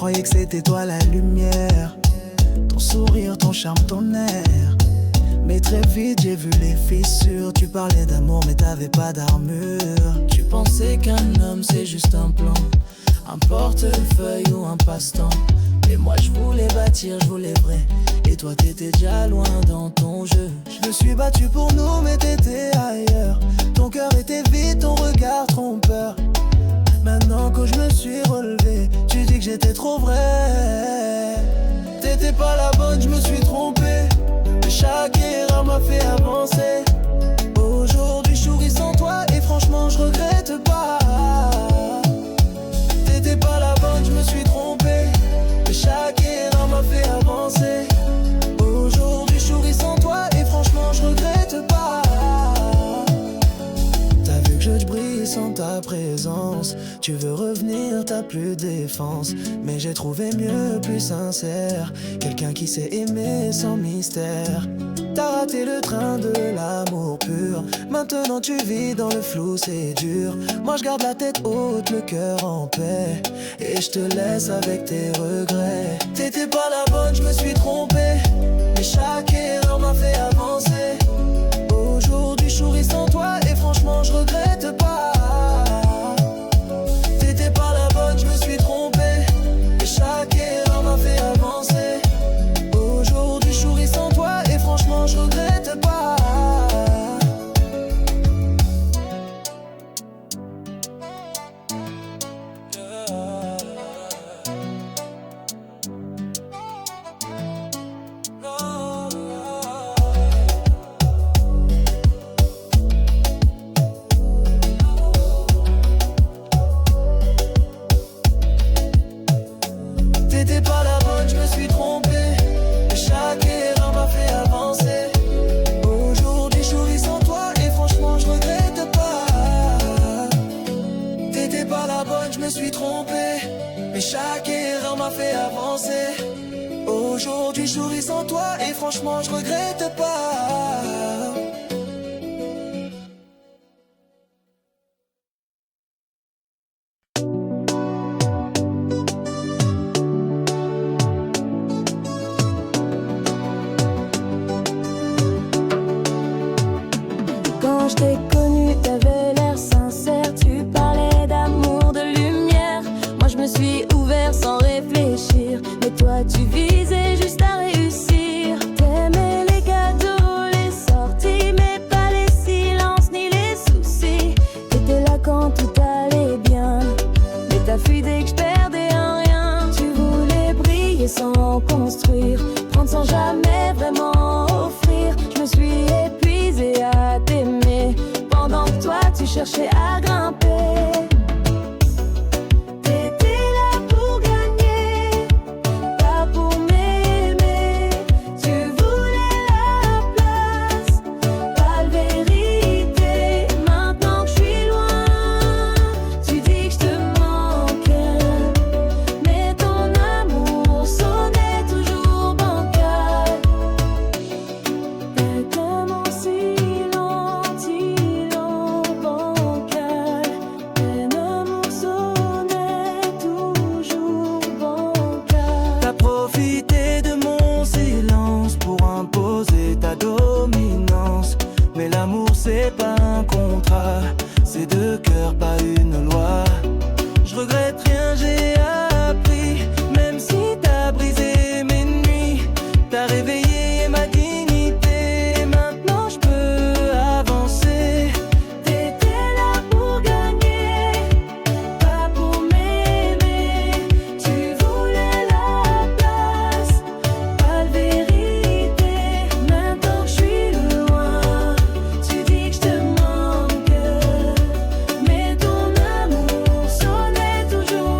croyais que c'était toi la lumière, ton sourire, ton charme, ton air. Mais très vite j'ai vu les fissures. Tu parlais d'amour mais t'avais pas d'armure. Tu pensais qu'un homme c'est juste un plan, un portefeuille ou un passe-temps. Et moi je voulais bâtir, je voulais vrai. Et toi t'étais déjà loin dans ton jeu. Je me suis battu pour nous mais t'étais ailleurs. Ton cœur était vide, ton regard trompeur. Maintenant que je me suis relevé, tu dis que j'étais trop vrai. T'étais pas la bonne, je me suis trompé. Mais chaque erreur m'a fait avancer. Aujourd'hui je souris sans toi et franchement je regrette pas. T'étais pas la bonne, je me suis trompé. Mais chaque erreur m'a fait avancer. Aujourd'hui je souris sans toi et franchement je regrette pas. T'as vu que je brille sans ta présence. Tu veux revenir, t'as plus de défense. Mais j'ai trouvé mieux, plus sincère. Quelqu'un qui sait aimer sans mystère. T'as raté le train de l'amour pur. Maintenant tu vis dans le flou, c'est dur. Moi je garde la tête haute, le cœur en paix. Et je te laisse avec tes regrets. T'étais pas la bonne, je me suis trompé. Mais chaque erreur m'a fait avancer. Aujourd'hui je souris sans toi et franchement je regrette pas. T'étais pas la bonne, je me suis trompé. Et chaque erreur m'a fait avancer. Aujourd'hui je souris sans toi et franchement je regrette pas. T'étais pas la bonne, je me suis trompé. Et chaque erreur m'a fait avancer. Aujourd'hui je souris sans toi et franchement je regrette pas. T'étais pas la bonne, je me suis trompé. Mais chaque erreur m'a fait avancer. Aujourd'hui je souris sans toi et franchement je regrette pas. Quand je t'ai connu, t'avais l'air sincère. Tu parlais d'amour, de lumière. Moi je me suis ouvert sans réfléchir. Mais toi tu visais juste à réussir. T'aimais les cadeaux, les sorties, mais pas les silences ni les soucis. T'étais là quand tout allait bien. Mais t'as fui dès que je perdais un rien. Tu voulais briller sans construire, prendre sans jamais vraiment offrir. Je me suis épuisée à t'aimer pendant que toi tu cherchais à grimper. T'étais là pour gagner, pas pour m'aimer. Tu voulais la place, pas la vérité. Maintenant que je suis loin, tu dis que je te manquais. Mais ton amour sonnait toujours bancal. Tellement si lent, bancal. Ton amour sonnait toujours bancal. T'as profité de mon silence pour imposer ta dominance. Mais l'amour c'est pas un contrat, c'est deux cœurs, pas une loi. Je regrette rien, j'ai appris. Même si t'as brisé mes nuits, t'as réveillé ma dignité. Maintenant je peux avancer. T'étais là pour gagner, pas pour m'aimer. Tu voulais la place, pas la vérité. Maintenant que je suis loin, tu dis que je te manque. Mais ton amour sonnait toujours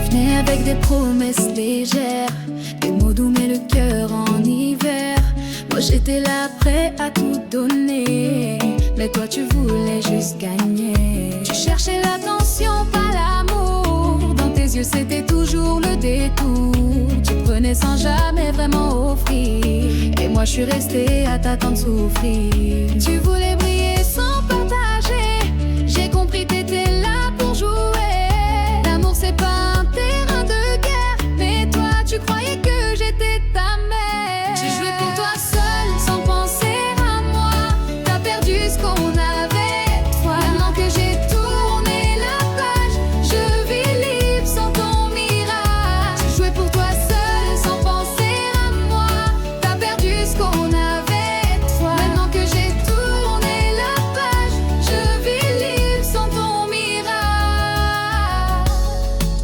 venais avec des promesses légères, des mots doux mais le cœur en hiver. Moi j'étais là prêt à tout donner, mais toi tu voulais juste gagner. Tu cherchais l'attention, pas l'amour. Dans tes yeux c'était toujours le détour. Tu prenais sans jamais vraiment offrir, et moi je suis restée à t'attendre souffrir. Tu voulais briller sans partager, j'ai compris t'étais là pour jouer. L'amour c'est pas un terrain de guerre, mais toi tu croyais que j'étais ta mère. J'ai joué pour toi seul sans penser à moi. T'as perdu ce qu'on avait de foi. Maintenant que j'ai tourné la page, je vis libre sans ton mirage. J'ai joué pour toi seul sans penser à moi. T'as perdu ce qu'on avait de foi. Maintenant que j'ai tourné la page, je vis libre sans ton mirage.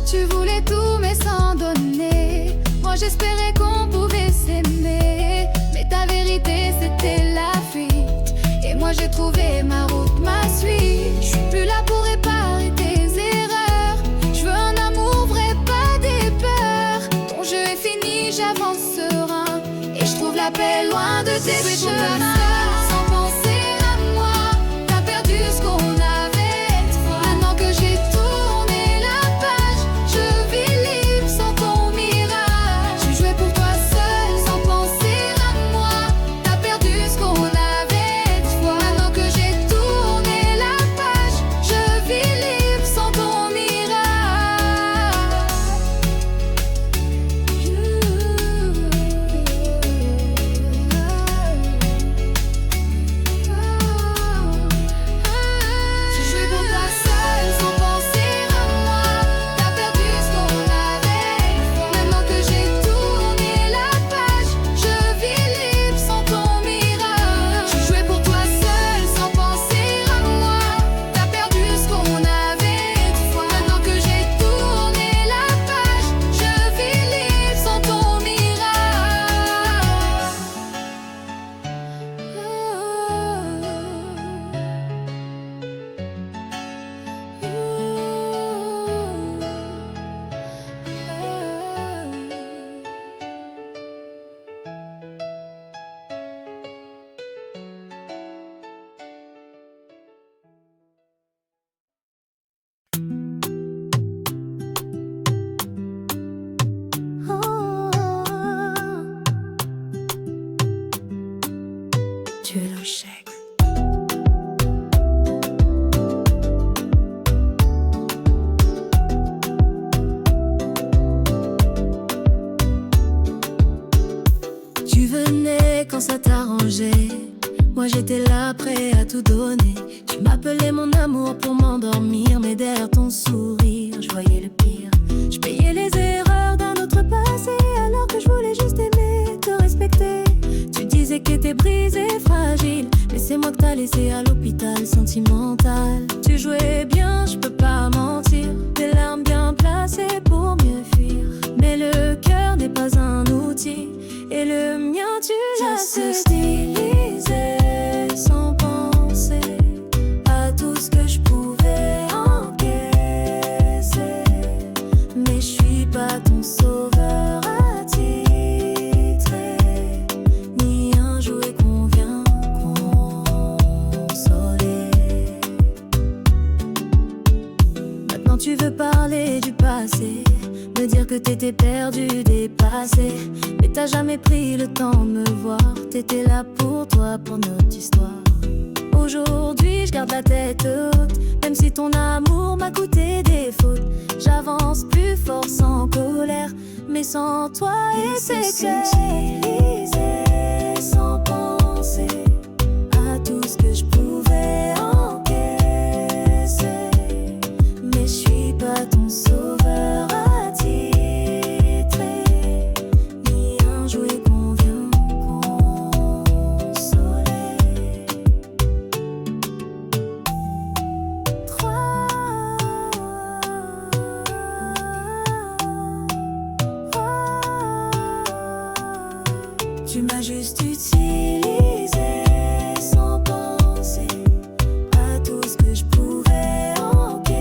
Tu voulais tout mais sans donner. Moi j'espérais qu'on pouvait s'aimer, mais ta vérité c'était la fuite. Et moi j'ai trouvé ma route, ma suite. Je suis plus là pour réparer tes erreurs. Je veux un amour vrai, pas des peurs. Ton jeu est fini, j'avance serein, et je trouve la paix loin de tes chemins. Sans penser à moi, t'as perdu ce qu'on avait de foi. Maintenant que j'ai tourné la page, je vis libre sans ton mirage. J'ai joué pour toi seul sans penser à moi. T'as perdu ce qu'on avait de foi. Maintenant que j'ai tourné la page, je vis libre sans ton mirage. J'ai joué pour toi seul sans penser à moi. T'as perdu ce qu'on avait de foi. Maintenant que j'ai tourné la page, je vis libre sans ton mirage. J'ai joué pour toi seul sans penser à moi. T'as perdu ce qu'on avait de foi. Maintenant que j'ai tourné la page, je vis libre sans ton Tu es le chèque. Tu venais quand ça t'arrangeait, moi j'étais là prêt à tout donner. Tu m'appelais mon amour pour m'endormir, mais derrière ton sourire, je voyais le pire. Je payais les erreurs d'un autre passé, alors que je voulais juste aimer, te respecter. Tu disais que t'étais brisé, fragile, mais c'est moi que t'as laissé à l'hôpital sentimental. Tu jouais bien, je peux pas mentir, des larmes bien placées pour mieux fuir. Mais le cœur n'est pas un outil, et le mien tu l'as stylisé sans penser à tout ce que je pouvais encaisser. Mais je suis pas ton sauveur attitré, ni un jouet qu'on vient consoler. Maintenant tu veux parler du passé, me dire que t'étais perdu, dépassé, mais t'as jamais pris le temps de me voir. T'étais là pour toi, pour notre histoire. Aujourd'hui je garde la tête haute, même si ton amour m'a coûté des fautes. J'avance plus fort sans colère, mais sans toi et c'est clair. Sans penser à tout ce que je pouvais encaisser, mais je suis pas ton sauveur attitré, ni un jouet qu'on vient consoler. Tu m'as juste utilisé sans penser à tout ce que je pouvais encaisser,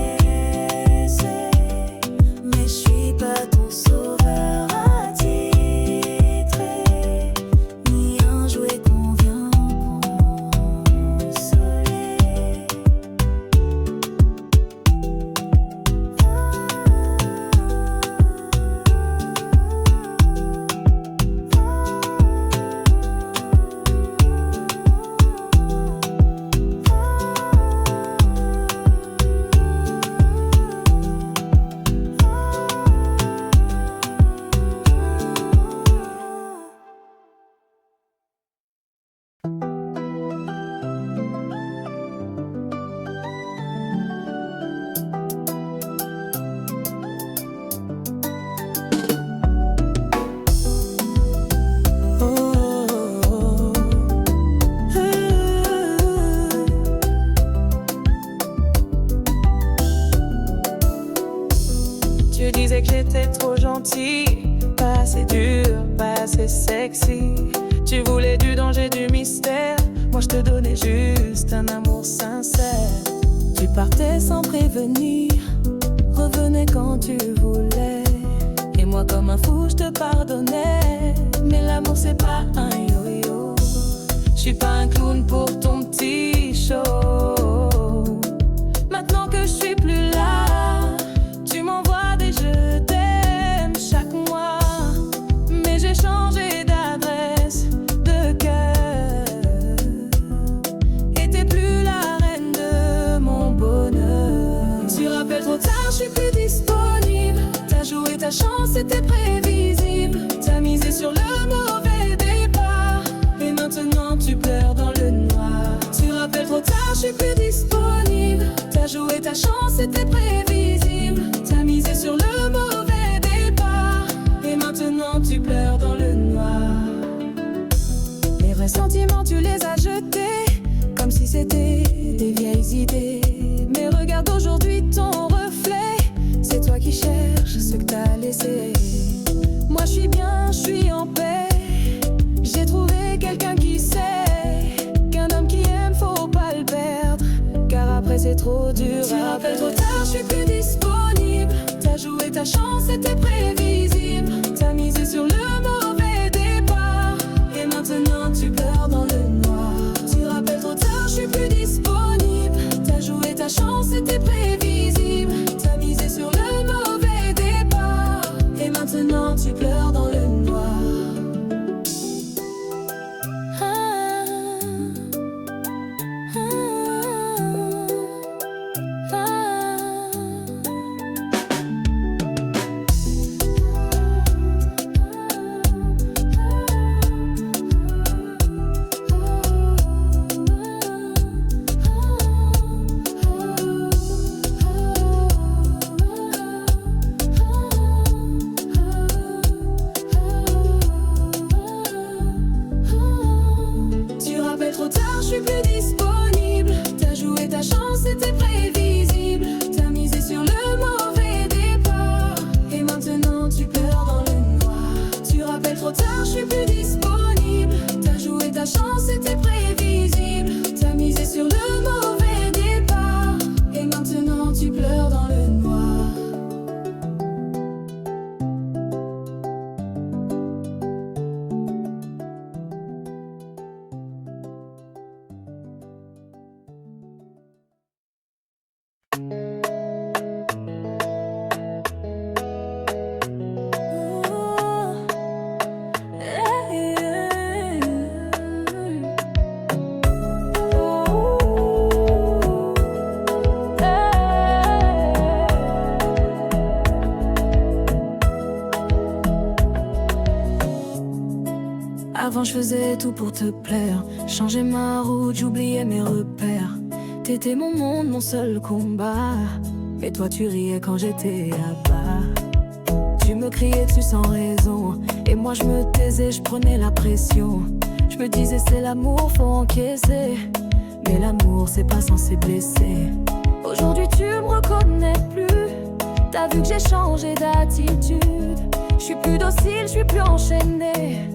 mais je suis disais que j'étais trop gentille, pas assez dur, pas assez sexy. Tu voulais du danger, du mystère, moi je te donnais juste un amour sincère. Tu partais sans prévenir, revenais quand tu voulais. Et moi comme un fou je te pardonnais. Mais l'amour c'est pas un yo-yo. Je suis pas un clown pour ton petit show. Maintenant que je suis plus là, tu m'envoies des je t'aime chaque mois. Mais j'ai changé d'adresse, de cœur. Et t'es plus la reine de mon bonheur. Tu rappelles trop tard, je suis plus disponible. T'as joué ta chance, c'était prévisible. T'as misé sur le mauvais départ. Et maintenant tu pleures dans le noir. Tu rappelles trop tard, je suis plus disponible. T'as joué ta chance, c'était prévisible. T'as misé sur le mauvais départ. Et maintenant tu pleures dans le noir. Les vrais sentiments tu les as jetés, comme si c'était des vieilles idées. Mais regarde aujourd'hui ton reflet, c'est toi qui cherches ce que t'as laissé. Moi je suis bien, je suis en paix. J'ai trouvé quelqu'un qui sait qu'un homme qui aime faut pas le perdre, car après c'est trop dur. Tu rappelles trop tard, je suis plus disponible. T'as joué ta chance, c'était prévisible. T'as misé sur le mauvais départ. Et maintenant tu pleures dans le noir. Tu rappelles trop tard, je suis plus disponible. T'as joué ta chance, c'était prévisible. T'as misé sur le mauvais départ. Et maintenant tu pleures dans le noir. Avant je faisais tout pour te plaire, changeais ma route, j'oubliais mes repères. T'étais mon monde, mon seul combat. Mais toi tu riais quand j'étais à bas. Tu me criais dessus sans raison, et moi je me taisais, je prenais la pression. Je me disais c'est l'amour, faut encaisser. Mais l'amour c'est pas censé blesser. Aujourd'hui tu me reconnais plus. T'as vu que j'ai changé d'attitude. Je suis plus docile, je suis plus enchaînée.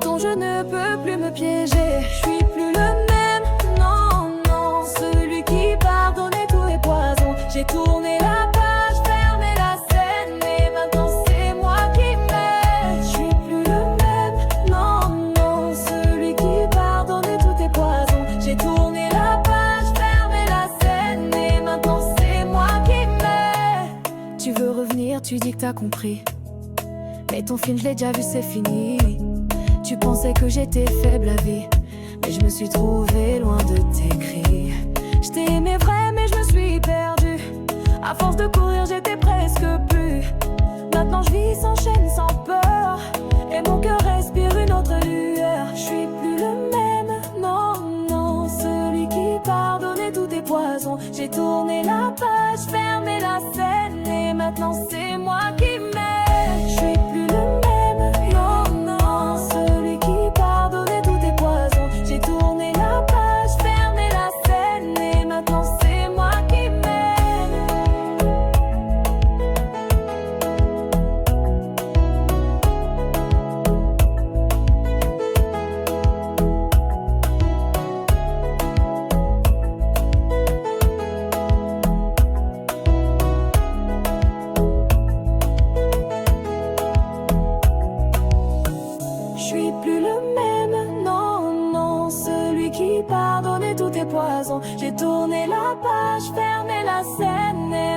Ton jeu ne peut plus me piéger. Je suis plus le même, non, non. Celui qui pardonnait tous les poisons. J'ai tourné la page, fermé la scène. Et maintenant c'est moi qui m'aide. Je suis plus le même, non, non. Celui qui pardonnait tous tes poisons. J'ai tourné la page, fermé la scène. Et maintenant c'est moi qui m'aide. Tu veux revenir, tu dis que t'as compris. Mais ton film je l'ai déjà vu, c'est fini. Tu pensais que j'étais faible à vie, mais je me suis trouvée loin de tes cris. Je t'ai aimé vrai mais je me suis perdue. À force de courir j'étais presque plus. Maintenant je vis sans chaîne, sans peur. Et mon cœur respire une autre lueur. Je suis plus le même, non, non. Celui qui pardonnait tous tes poisons. J'ai tourné la page, fermé la scène. Et maintenant c'est moi qui m'aide. Je suis plus le même, non, non. Celui qui pardonnait tous tes poisons. J'ai tourné la page, fermé la scène. Et maintenant c'est moi qui m'aide.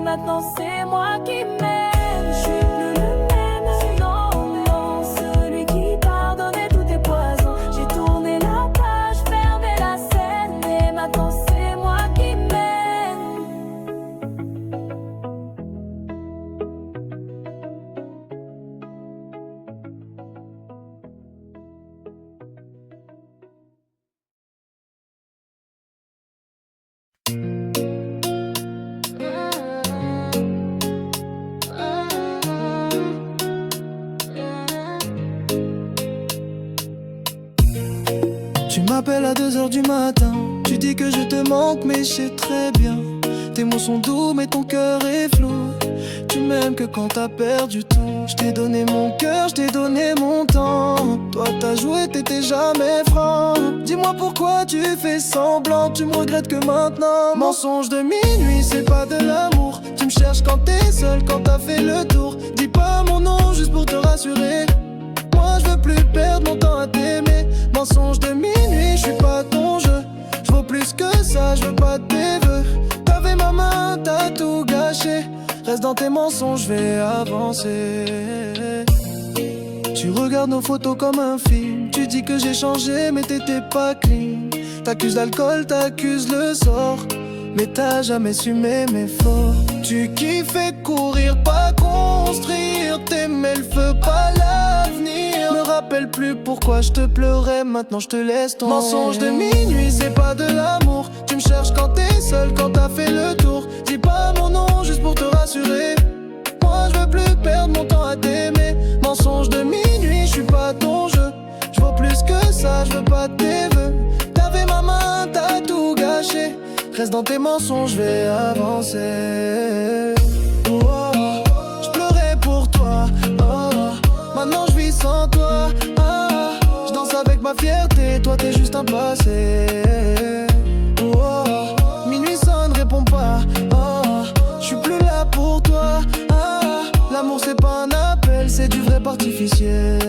maintenant c'est moi qui m'aime. Je suis plus le même, non, non, celui qui pardonnait tous tes poisons. J'ai tourné la page, fermé la scène, et maintenant c'est moi qui m'aime. Tu m'appelles à 2h du matin, tu dis que je te manque mais je sais très bien. Tes mots sont doux mais ton cœur est flou. Tu m'aimes que quand t'as perdu tout. Je t'ai donné mon cœur, je t'ai donné mon temps. Toi t'as joué, t'étais jamais franc. Dis-moi pourquoi tu fais semblant, tu me regrettes que maintenant. Mensonge de minuit, c'est pas de l'amour. Tu me cherches quand t'es seul, quand t'as fait le tour. Dis pas mon nom juste pour te rassurer. Moi je veux plus perdre mon temps à t'aimer. Mensonge de minuit, je suis pas ton jeu. Je vaux plus que ça, je veux pas tes vœux. T'avais ma main, t'as tout gâché. Reste dans tes mensonges, je vais avancer. Tu regardes nos photos comme un film. Tu dis que j'ai changé mais t'étais pas clean. T'accuses l'alcool, t'accuses le sort, mais t'as jamais su m'aimer fort. Tu kiffais courir, pas construire. T'aimais le feu, pas l'avenir. Me rappelle plus pourquoi je te pleurais, maintenant je te laisse tomber. Mensonge de minuit, c'est pas de l'amour. Tu me cherches quand t'es seul, quand t'as fait le tour. Dis pas mon nom juste pour te rassurer. Moi je veux plus perdre mon temps à t'aimer. Mensonge de minuit, je suis pas ton jeu. Je vaux plus que ça, je veux pas tes vœux. T'avais ma main, t'as tout gâché. Reste dans tes mensonges, je vais avancer. Oh, je pleurais pour toi. Oh, maintenant je vis sans toi. Ah, je danse avec ma fierté. Toi t'es juste un passé. Oh, minuit sonne, réponds pas. Oh, je suis plus là pour toi. Ah, l'amour c'est pas un appel, c'est du vrai artificiel.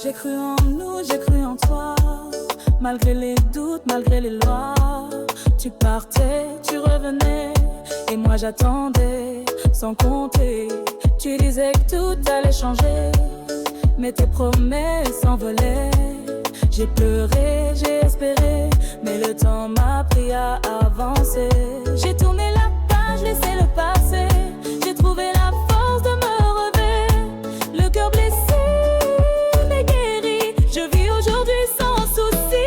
J'ai cru en nous, j'ai cru en toi. Malgré les doutes, malgré les lois. Tu partais, tu revenais. Et moi j'attendais, sans compter. Tu disais que tout allait changer, mais tes promesses s'envolaient. J'ai pleuré, j'ai espéré, mais le temps m'a pris à avancer. J'ai tourné la page, laissé le passé. J'ai trouvé la force de me relever. Le cœur blessé mais guéri, je vis aujourd'hui sans souci.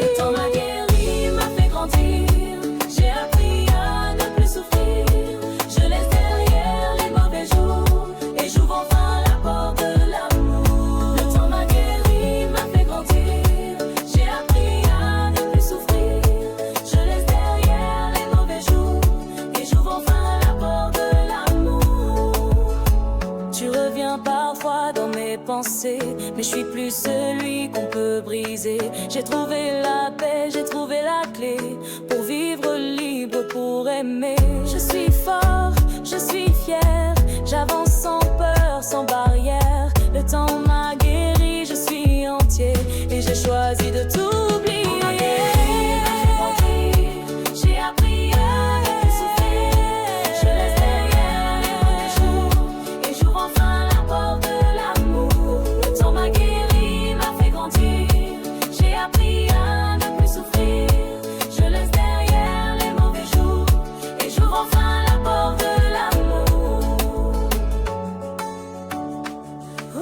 Le temps m'a guéri, m'a fait grandir. J'ai appris à ne plus souffrir. Je laisse derrière les mauvais jours et j'ouvre enfin la porte de l'amour. Le temps m'a guéri, m'a fait grandir. J'ai appris à ne plus souffrir. Je laisse derrière les mauvais jours et j'ouvre enfin la porte de l'amour. Tu reviens parfois dans mes pensées, mais je suis plus celui qu'on peut briser. J'ai trouvé la paix, j'ai trouvé la clé pour vivre libre, pour aimer. Je suis fort, je suis fier, j'avance sans peur, sans barrière. Le temps m'a guéri, je suis entier et j'ai choisi de t'oublier. J'ai appris à ne plus souffrir. Je laisse derrière les mauvais jours et j'ouvre enfin la porte de l'amour. Le temps m'a guéri, m'a fait grandir. J'ai appris à ne plus souffrir. Je laisse derrière les mauvais jours et j'ouvre enfin la porte de l'amour. Oh,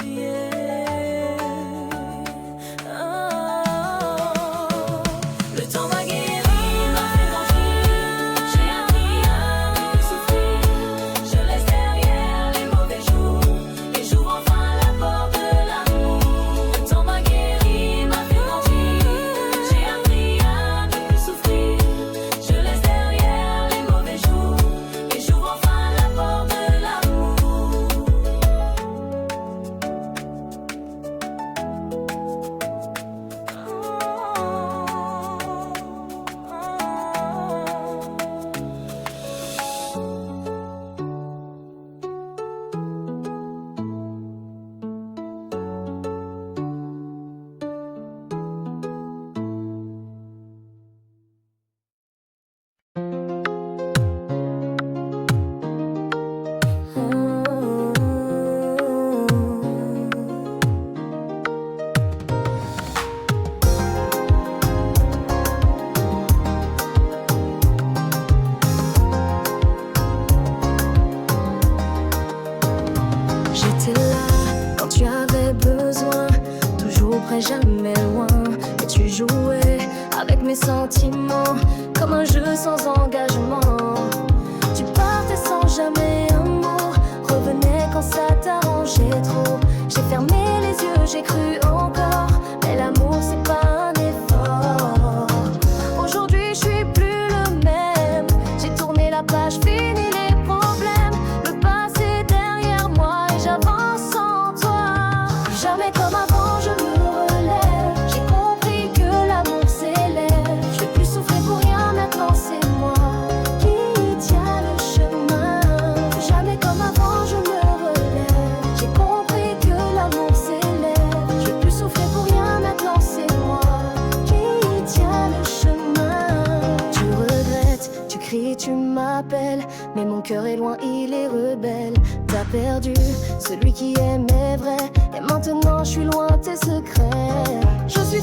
yeah. mes sentiments, comme un jeu sans engagement. Tu partais sans jamais un mot, revenais quand ça t'arrangeait trop. J'ai fermé les yeux, j'ai cru encore, mais l'amour c'est pas un effort. Aujourd'hui je suis plus le même, j'ai tourné la page, fini les problèmes. Le passé est derrière moi et j'avance sans toi. Plus jamais comme avant je me relève, j'ai compris que l'amour s'élève. Je vais plus souffrir pour rien, maintenant c'est moi qui tiens le chemin. Plus jamais comme avant je me relève, j'ai compris que l'amour s'élève. Je vais plus souffrir pour rien, maintenant c'est moi qui tiens le chemin. Tu regrettes, tu cries, tu m'appelles, mais mon cœur est loin, il est rebelle. T'as perdu celui qui aimait vrai, et maintenant je suis loin de tes secrets. Je suis